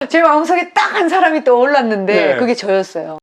제 마음속에 딱 한 사람이 떠올랐는데 네. 그게 저였어요.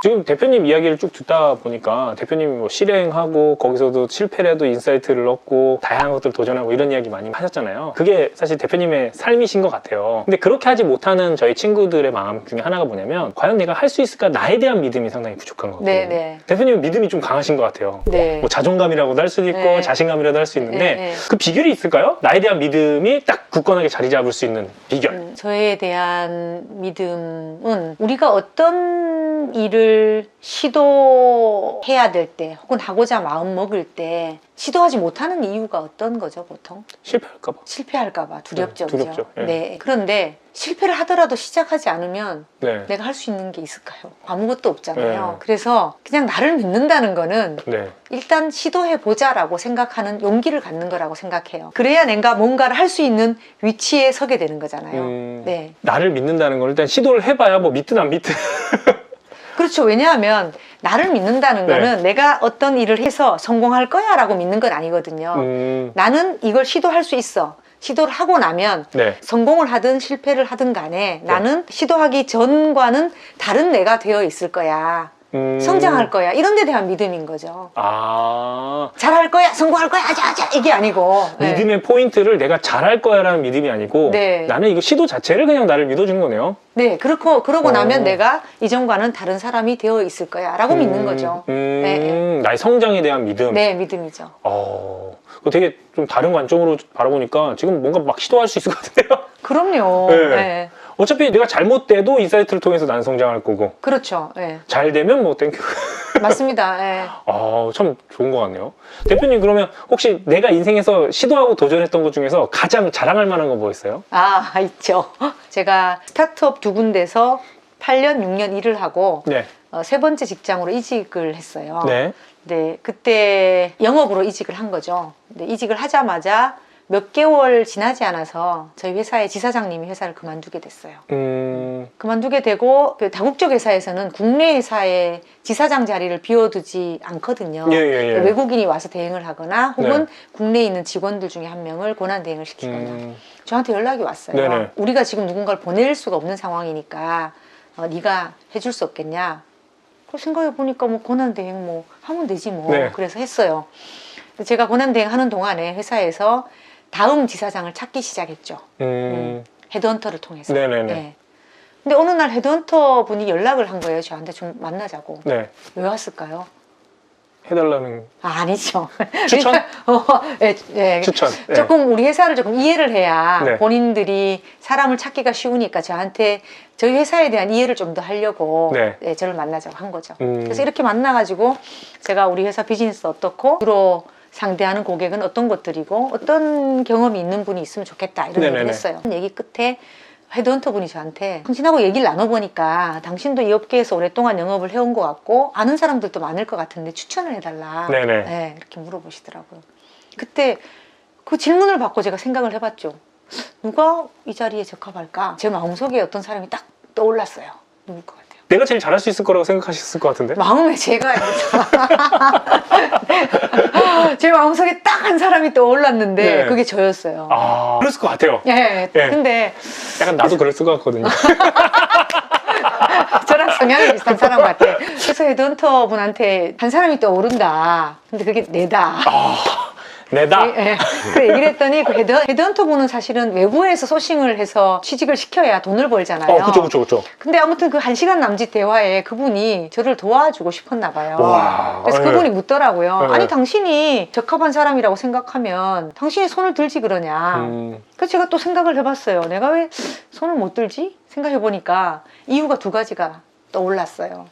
지금 대표님 이야기를 쭉 듣다 보니까 대표님이 뭐 실행하고 거기서도 실패를 해도 인사이트를 얻고 다양한 것들 도전하고 이런 이야기 많이 하셨잖아요. 그게 사실 대표님의 삶이신 것 같아요. 근데 그렇게 하지 못하는 저희 친구들의 마음 중에 하나가 뭐냐면 과연 내가 할 수 있을까? 나에 대한 믿음이 상당히 부족한 것 같아요. 네네. 대표님은 믿음이 좀 강하신 것 같아요. 네. 뭐 자존감이라고도 할 수도 있고 네. 자신감이라도 할 수 있는데 네. 그 비결이 있을까요? 나에 대한 믿음이 딱 굳건하게 자리 잡을 수 있는 비결. 저에 대한 믿음은 우리가 어떤 일을 시도해야 될 때 혹은 하고자 마음 먹을 때 시도하지 못하는 이유가 어떤 거죠, 보통? 실패할까 봐. 실패할까 봐 두렵죠. 네, 두렵죠. 그죠? 예. 네. 그런데 실패를 하더라도 시작하지 않으면 네. 내가 할 수 있는 게 있을까요? 아무것도 없잖아요. 네. 그래서 그냥 나를 믿는다는 거는 네. 일단 시도해보자라고 생각하는 용기를 갖는 거라고 생각해요. 그래야 내가 뭔가를 할 수 있는 위치에 서게 되는 거잖아요. 네. 나를 믿는다는 걸 일단 시도를 해봐야 뭐 믿든 안 믿든. 그렇죠. 왜냐하면 나를 믿는다는 네. 거는 내가 어떤 일을 해서 성공할 거야 라고 믿는 건 아니거든요. 나는 이걸 시도할 수 있어. 시도를 하고 나면 네. 성공을 하든 실패를 하든 간에 나는 시도하기 전과는 다른 내가 되어 있을 거야. 성장할 거야. 이런 데 대한 믿음인 거죠. 아. 잘할 거야. 성공할 거야. 아자 이게 아니고. 네. 믿음의 포인트를 내가 잘할 거야 라는 믿음이 아니고 네. 나는 이거 시도 자체를 그냥 나를 믿어주는 거네요. 네, 그러고 나면 내가 이전과는 다른 사람이 되어 있을 거야 라고 믿는 거죠. 네. 나의 성장에 대한 믿음. 네, 믿음이죠. 그거 되게 좀 다른 관점으로 바라보니까 지금 뭔가 막 시도할 수 있을 것 같은데요. 그럼요. 네. 네. 어차피 내가 잘못돼도 인사이트를 통해서 난 성장할 거고 그렇죠. 네. 잘 되면 뭐 땡큐. 맞습니다. 네. 참 좋은 것 같네요. 대표님 그러면 혹시 내가 인생에서 시도하고 도전했던 것 중에서 가장 자랑할 만한 거 뭐 있어요? 있죠. 제가 스타트업 2군데서 8년, 6년 일을 하고 네. 세 번째 직장으로 이직을 했어요. 네. 네, 그때 영업으로 이직을 한 거죠. 근데 이직을 하자마자 몇 개월 지나지 않아서 저희 회사의 지사장님이 회사를 그만두게 됐어요. 그만두게 되고 그 다국적 회사에서는 국내 회사의 지사장 자리를 비워두지 않거든요. 예. 외국인이 와서 대행을 하거나 혹은 네. 국내에 있는 직원들 중에 한 명을 권한 대행을 시키거나 저한테 연락이 왔어요. 네네. 우리가 지금 누군가를 보낼 수가 없는 상황이니까 네가 해줄 수 없겠냐? 그 생각해 보니까 뭐 권한 대행 뭐 하면 되지 뭐. 네. 그래서 했어요. 제가 권한 대행 하는 동안에 회사에서 다음 지사장을 찾기 시작했죠. 헤드헌터를 통해서. 네네네. 네. 근데 어느 날 헤드헌터 분이 연락을 한 거예요. 저한테 좀 만나자고. 네. 왜 왔을까요? 해달라는 아니죠. 추천? 네. 추천. 네. 조금 우리 회사를 조금 이해를 해야 네. 본인들이 사람을 찾기가 쉬우니까 저한테 저희 회사에 대한 이해를 좀 더 하려고 네. 저를 만나자고 한 거죠. 그래서 이렇게 만나가지고 제가 우리 회사 비즈니스 어떻고 주로 상대하는 고객은 어떤 것들이고 어떤 경험이 있는 분이 있으면 좋겠다 이런 네네네. 얘기를 했어요. 얘기 끝에 헤드헌터 분이 저한테 당신하고 얘기를 나눠보니까 당신도 이 업계에서 오랫동안 영업을 해온 것 같고 아는 사람들도 많을 것 같은데 추천을 해달라. 네네. 네, 이렇게 물어보시더라고요. 그때 그 질문을 받고 제가 생각을 해봤죠. 누가 이 자리에 적합할까? 제 마음속에 어떤 사람이 딱 떠올랐어요. 누굴 것 같아요? 내가 제일 잘할 수 있을 거라고 생각하셨을 것 같은데? 마음에 제가 제 마음속에 딱 한 사람이 떠올랐는데 네. 그게 저였어요. 그랬을 것 같아요. 네. 네. 근데 약간 나도 그랬을 것 같거든요. 저랑 성향이 비슷한 사람 같아. 그래서 헤드헌터 분한테 한 사람이 떠오른다. 근데 그게 내다. 내다. 네. 그 얘기를 했더니 그 헤드헌터 분은 사실은 외부에서 소싱을 해서 취직을 시켜야 돈을 벌잖아요. 그쵸. 근데 아무튼 그 1시간 남짓 대화에 그분이 저를 도와주고 싶었나 봐요. 와, 그래서 네. 그분이 묻더라고요. 네. 아니 당신이 적합한 사람이라고 생각하면 당신이 손을 들지 그러냐. 그래서 제가 또 생각을 해봤어요. 내가 왜 손을 못 들지? 생각해보니까 이유가 두 가지가 떠올랐어요.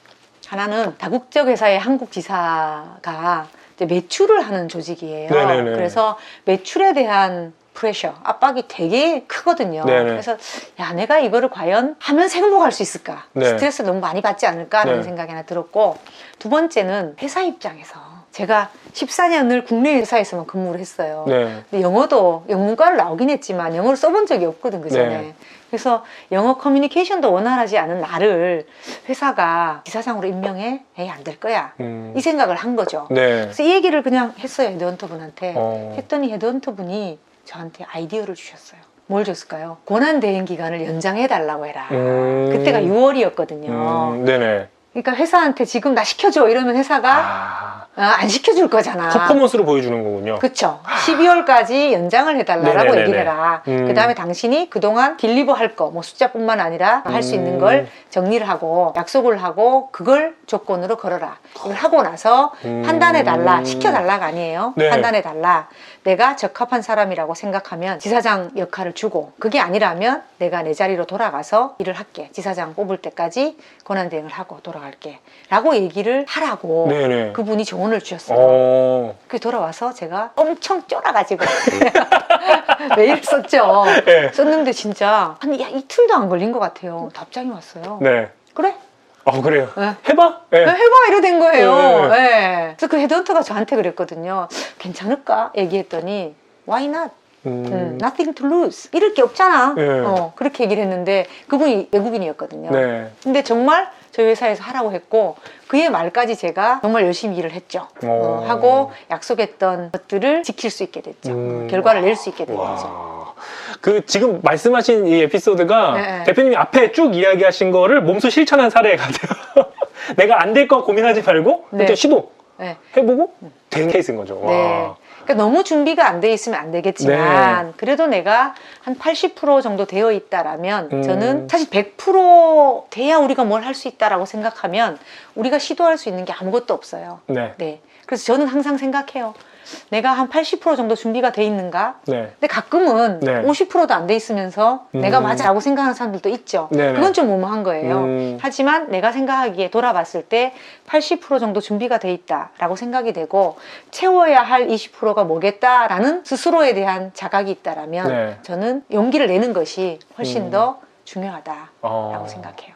하나는 다국적 회사의 한국 지사가 이제 매출을 하는 조직이에요. 네네네. 그래서 매출에 대한 프레셔, 압박이 되게 크거든요. 네네. 그래서 야 내가 이거를 과연 하면 행복할 수 있을까? 네. 스트레스를 너무 많이 받지 않을까라는 네. 생각이 하나 들었고 두 번째는 회사 입장에서 제가 14년을 국내 회사에서만 근무를 했어요. 네. 근데 영어도 영문과를 나오긴 했지만 영어를 써본 적이 없거든 그 전에. 네. 그래서 영어 커뮤니케이션도 원활하지 않은 나를 회사가 지사장으로 임명해? 에이 안 될 거야. 이 생각을 한 거죠. 네. 그래서 이 얘기를 그냥 했어요 헤드헌터 분한테. 어. 했더니 헤드헌터 분이 저한테 아이디어를 주셨어요. 뭘 줬을까요? 고난대행 기간을 연장해달라고 해라. 그때가 6월이었거든요. 네네. 그러니까 회사한테 지금 나 시켜줘 이러면 회사가 안 시켜줄 거잖아. 퍼포먼스로 보여주는 거군요. 그쵸. 12월까지 연장을 해달라고 네네네네. 얘기를 해라. 그 다음에 당신이 그동안 딜리버 할 거, 뭐 숫자뿐만 아니라 할 수 있는 걸 정리를 하고 약속을 하고 그걸 조건으로 걸어라. 이걸 하고 나서 판단해달라. 시켜달라가 아니에요. 네. 판단해달라. 내가 적합한 사람이라고 생각하면 지사장 역할을 주고 그게 아니라면 내가 내 자리로 돌아가서 일을 할게. 지사장 뽑을 때까지 권한대행을 하고 돌아갈게. 라고 얘기를 하라고 네네. 그분이 조언을 주셨어요. 그 돌아와서 제가 엄청 쫄아가지고 메일 썼죠. 네. 썼는데 진짜 한 이틀도 안 걸린 것 같아요. 답장이 왔어요. 네. 그래? 그래요. 네. 해봐? 네. 해봐 이러 된 거예요. 네. 네. 그래서 그 헤드헌터가 저한테 그랬거든요. 괜찮을까? 얘기했더니 Why not? Nothing to lose. 잃을 게 없잖아. 네. 그렇게 얘기를 했는데 그분이 외국인이었거든요. 네. 근데 정말 저희 회사에서 하라고 했고 그의 말까지 제가 정말 열심히 일을 했죠. 하고 약속했던 것들을 지킬 수 있게 됐죠. 결과를 낼 수 있게 됐죠. 와. 그 지금 말씀하신 이 에피소드가 네. 대표님이 앞에 쭉 이야기하신 거를 몸소 실천한 사례 같아요. 내가 안 될 거 고민하지 말고 네. 일단 시도 네. 해보고 된 케이스인 거죠. 네. 와. 그러니까 너무 준비가 안 돼 있으면 안 되겠지만 그래도 내가 한 80% 정도 되어 있다라면 저는 사실 100% 돼야 우리가 뭘 할 수 있다라고 생각하면 우리가 시도할 수 있는 게 아무것도 없어요. 네. 네. 그래서 저는 항상 생각해요. 내가 한 80% 정도 준비가 돼 있는가? 네. 근데 가끔은 네. 50%도 안 돼 있으면서 내가 맞아라고 생각하는 사람들도 있죠. 네네. 그건 좀 무모한 거예요. 하지만 내가 생각하기에 돌아봤을 때 80% 정도 준비가 돼 있다라고 생각이 되고 채워야 할 20%가 뭐겠다라는 스스로에 대한 자각이 있다라면 네. 저는 용기를 내는 것이 훨씬 더 중요하다라고 생각해요.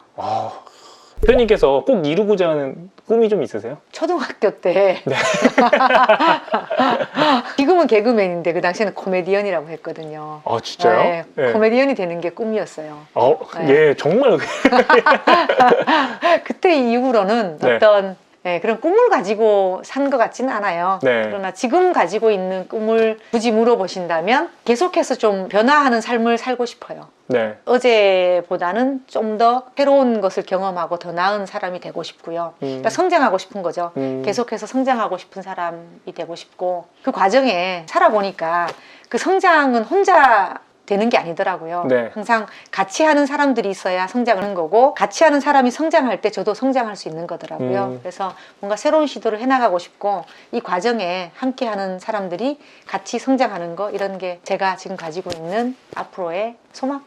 대표님께서 꼭 이루고자 하는 꿈이 좀 있으세요? 초등학교 때 지금은 개그맨인데 그 당시에는 코미디언이라고 했거든요. 진짜요? 네, 네. 코미디언이 되는 게 꿈이었어요. 네. 예, 정말. 그때 이후로는 네. 어떤 그런 꿈을 가지고 산 것 같지는 않아요. 네. 그러나 지금 가지고 있는 꿈을 굳이 물어보신다면 계속해서 좀 변화하는 삶을 살고 싶어요. 네. 어제보다는 좀 더 새로운 것을 경험하고 더 나은 사람이 되고 싶고요. 그러니까 성장하고 싶은 거죠. 계속해서 성장하고 싶은 사람이 되고 싶고 그 과정에 살아보니까 그 성장은 혼자 되는 게 아니더라고요. 네. 항상 같이 하는 사람들이 있어야 성장하는 거고 같이 하는 사람이 성장할 때 저도 성장할 수 있는 거더라고요. 그래서 뭔가 새로운 시도를 해나가고 싶고 이 과정에 함께 하는 사람들이 같이 성장하는 거 이런 게 제가 지금 가지고 있는 앞으로의 소망?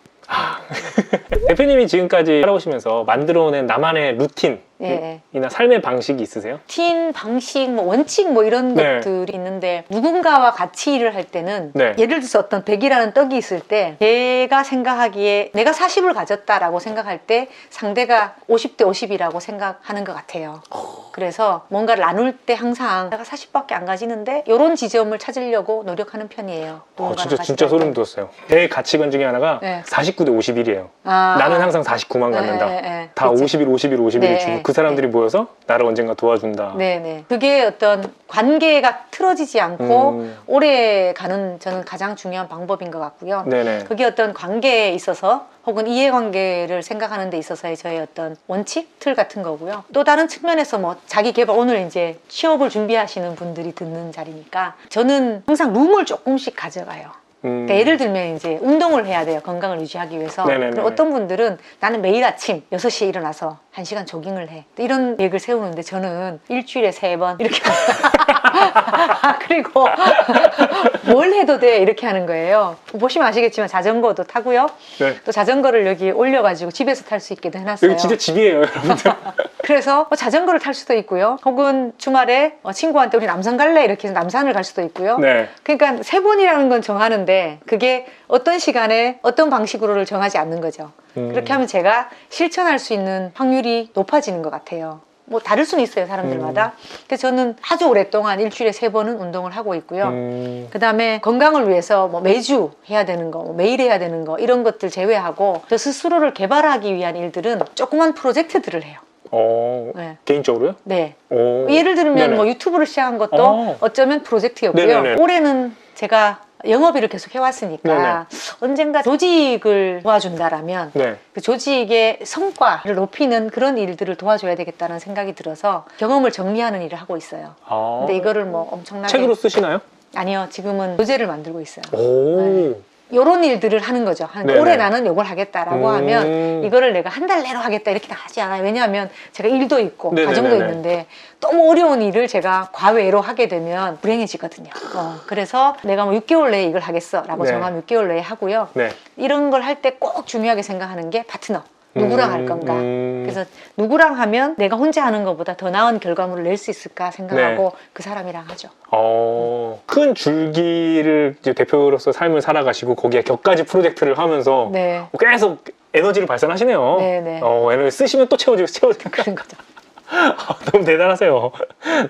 대표님이 지금까지 살아오시면서 만들어낸 나만의 루틴 예. 이나 삶의 방식이 있으세요? 루틴, 방식, 뭐 원칙 뭐 이런 네. 것들이 있는데 누군가와 같이 일을 할 때는 네. 예를 들어서 어떤 100이라는 떡이 있을 때 제가 생각하기에 내가 40을 가졌다라고 생각할 때 상대가 50대 50이라고 생각하는 것 같아요. 그래서 뭔가를 나눌 때 항상 내가 40밖에 안 가지는데 이런 지점을 찾으려고 노력하는 편이에요. 진짜 소름 돋았어요. 제 가치관 중에 하나가 네. 49대 51이에요. 나는 항상 49만 갖는다. 다 그렇죠. 51, 51, 51을 네. 주고 그 사람들이 모여서 나를 언젠가 도와준다. 네네. 그게 어떤 관계가 틀어지지 않고 오래 가는 저는 가장 중요한 방법인 것 같고요. 네네. 그게 어떤 관계에 있어서 혹은 이해관계를 생각하는 데 있어서의 저의 어떤 원칙, 틀 같은 거고요. 또 다른 측면에서 뭐 자기 개발, 오늘 이제 취업을 준비하시는 분들이 듣는 자리니까 저는 항상 룸을 조금씩 가져가요. 그러니까 예를 들면 이제 운동을 해야 돼요. 건강을 유지하기 위해서. 그럼 어떤 분들은 나는 매일 아침 6시에 일어나서 1시간 조깅을 해. 이런 계획을 세우는데 저는 일주일에 3번 이렇게 그리고 뭘 해도 돼 이렇게 하는 거예요. 보시면 아시겠지만 자전거도 타고요. 네. 또 자전거를 여기 올려가지고 집에서 탈 수 있게도 해놨어요. 여기 진짜 집이에요, 여러분들. 그래서 자전거를 탈 수도 있고요. 혹은 주말에 친구한테 우리 남산 갈래? 이렇게 해서 남산을 갈 수도 있고요. 네. 그러니까 3번이라는 건 정하는데 그게 어떤 시간에 어떤 방식으로를 정하지 않는 거죠. 그렇게 하면 제가 실천할 수 있는 확률이 높아지는 것 같아요. 뭐 다를 수는 있어요, 사람들마다. 근데 저는 아주 오랫동안 일주일에 3번은 운동을 하고 있고요. 그 다음에 건강을 위해서 뭐 매주 해야 되는 거, 뭐 매일 해야 되는 거 이런 것들 제외하고 저 스스로를 개발하기 위한 일들은 조그만 프로젝트들을 해요. 네. 개인적으로요? 네. 오. 예를 들면 네네. 뭐 유튜브를 시작한 것도 어쩌면 프로젝트였고요. 네네네. 올해는 제가 영업일을 계속 해왔으니까 언젠가 조직을 도와준다라면 네. 그 조직의 성과를 높이는 그런 일들을 도와줘야 되겠다는 생각이 들어서 경험을 정리하는 일을 하고 있어요. 아. 근데 이거를 뭐 엄청나게 책으로 쓰시나요? 아니요, 지금은 교재를 만들고 있어요. 오. 이런 일들을 하는 거죠. 네네. 올해 나는 이걸 하겠다라고 하면 이거를 내가 한 달 내로 하겠다 이렇게 다 하지 않아요. 왜냐하면 제가 일도 있고 네네네네. 가정도 있는데 너무 어려운 일을 제가 과외로 하게 되면 불행해지거든요. 그래서 내가 뭐 6개월 내에 이걸 하겠어라고 네. 정하면 6개월 내에 하고요. 네. 이런 걸 할 때 꼭 중요하게 생각하는 게 파트너. 누구랑 할 건가. 그래서 누구랑 하면 내가 혼자 하는 것보다 더 나은 결과물을 낼 수 있을까 생각하고 그 사람이랑 하죠. 큰 줄기를 이제 대표로서 삶을 살아가시고 거기에 격가지 프로젝트를 하면서 네. 계속 에너지를 발산하시네요. 네네. 에너지 쓰시면 또 채워지고 그런 거죠. 너무 대단하세요.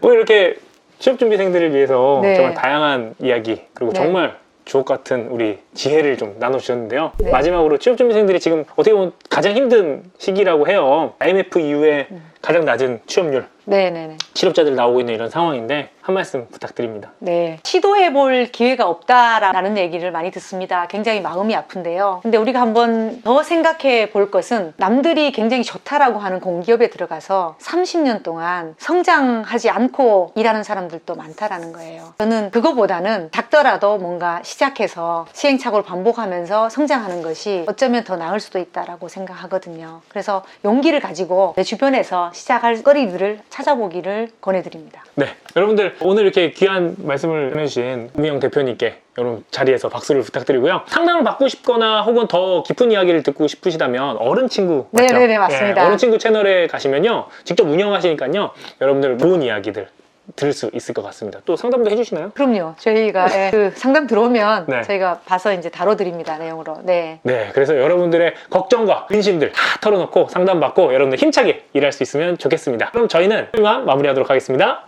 오늘 이렇게 취업준비생들을 위해서 네. 정말 다양한 이야기 그리고 네. 정말 주옥 같은 우리 지혜를 좀 나눠주셨는데요. 네. 마지막으로 취업준비생들이 지금 어떻게 보면 가장 힘든 시기라고 해요. IMF 이후에 가장 낮은 취업률, 네네네. 실업자들 나오고 있는 이런 상황인데 한 말씀 부탁드립니다. 네. 시도해볼 기회가 없다라는 얘기를 많이 듣습니다. 굉장히 마음이 아픈데요. 근데 우리가 한번 더 생각해 볼 것은 남들이 굉장히 좋다라고 하는 공기업에 들어가서 30년 동안 성장하지 않고 일하는 사람들도 많다라는 거예요. 저는 그거보다는 작더라도 뭔가 시작해서 시행착오를 반복하면서 성장하는 것이 어쩌면 더 나을 수도 있다라고 생각하거든요. 그래서 용기를 가지고 내 주변에서 시작할 거리들을 찾아보기를 권해드립니다. 네, 여러분들 오늘 이렇게 귀한 말씀을 전해주신 우미영 대표님께 여러분 자리에서 박수를 부탁드리고요. 상담을 받고 싶거나 혹은 더 깊은 이야기를 듣고 싶으시다면 어른 친구 맞죠? 네네네, 맞습니다. 어른 친구 채널에 가시면요, 직접 운영하시니까요, 여러분들 좋은 이야기들 들을 수 있을 것 같습니다. 또 상담도 해주시나요? 그럼요. 저희가 그 상담 들어오면 네. 저희가 봐서 이제 다뤄드립니다. 내용으로. 네. 네, 그래서 여러분들의 걱정과 근심들 다 털어놓고 상담받고 여러분들 힘차게 일할 수 있으면 좋겠습니다. 그럼 저희는 이만 마무리하도록 하겠습니다.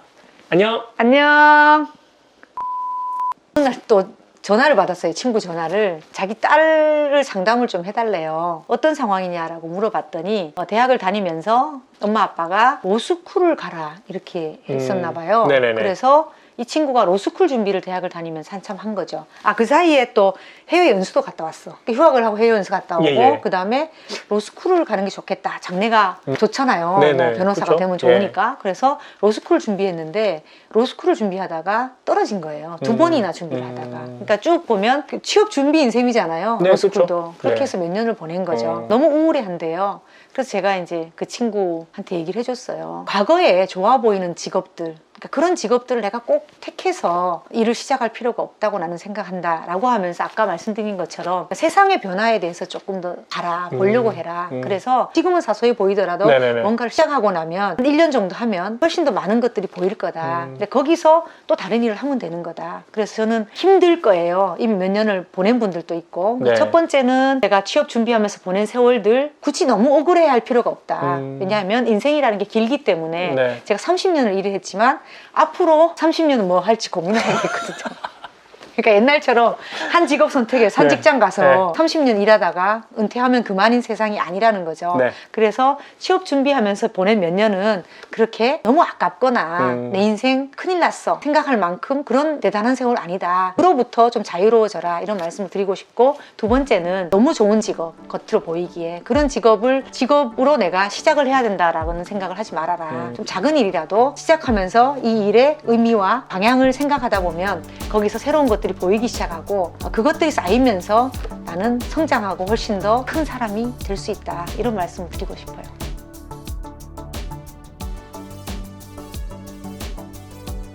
안녕. 안녕. 오늘 또 전화를 받았어요. 친구 전화를. 자기 딸을 상담을 좀 해달래요. 어떤 상황이냐라고 물어봤더니 대학을 다니면서 엄마 아빠가 로스쿨을 가라 이렇게 했었나 봐요. 네네네. 그래서 이 친구가 로스쿨 준비를 대학을 다니면서 한참 한 거죠. 그 사이에 또 해외 연수도 갔다 왔어. 휴학을 하고 해외 연수 갔다 오고 예. 그 다음에 로스쿨을 가는 게 좋겠다. 장래가 좋잖아요. 네네. 뭐 변호사가 그쵸? 되면 좋으니까. 그래서 로스쿨 준비했는데 로스쿨을 준비하다가 떨어진 거예요. 2번이나 준비를 하다가. 그러니까 쭉 보면 취업 준비 인생이잖아요. 네, 로스쿨도. 그쵸. 그렇게 네. 해서 몇 년을 보낸 거죠. 너무 우울해한대요. 그래서 제가 이제 그 친구한테 얘기를 해줬어요. 과거에 좋아 보이는 직업들, 그러니까 그런 직업들을 내가 꼭 택해서 일을 시작할 필요가 없다고 나는 생각한다 라고 하면서 아까 말씀드린 것처럼 세상의 변화에 대해서 조금 더 보려고 해라. 그래서 지금은 사소해 보이더라도 네네네. 뭔가를 시작하고 나면 1년 정도 하면 훨씬 더 많은 것들이 보일 거다. 근데 거기서 또 다른 일을 하면 되는 거다. 그래서 저는 힘들 거예요. 이미 몇 년을 보낸 분들도 있고. 네. 첫 번째는 제가 취업 준비하면서 보낸 세월들 굳이 너무 억울해 할 필요가 없다. 왜냐하면 인생이라는 게 길기 때문에 네. 제가 30년을 일을 했지만 앞으로 30년은 뭐 할지 고민해야 되거든요. 그러니까 옛날처럼 한 직업 선택해서 한 네. 직장 가서 네. 30년 일하다가 은퇴하면 그만인 세상이 아니라는 거죠. 네. 그래서 취업 준비하면서 보낸 몇 년은 그렇게 너무 아깝거나 내 인생 큰일 났어 생각할 만큼 그런 대단한 세월 아니다. 그로부터 좀 자유로워져라 이런 말씀을 드리고 싶고, 두 번째는 너무 좋은 직업, 겉으로 보이기에 그런 직업을 직업으로 내가 시작을 해야 된다라고는 생각을 하지 말아라. 좀 작은 일이라도 시작하면서 이 일의 의미와 방향을 생각하다 보면 거기서 새로운 것들이 보이기 시작하고 그것들이 쌓이면서 나는 성장하고 훨씬 더 큰 사람이 될 수 있다. 이런 말씀을 드리고 싶어요.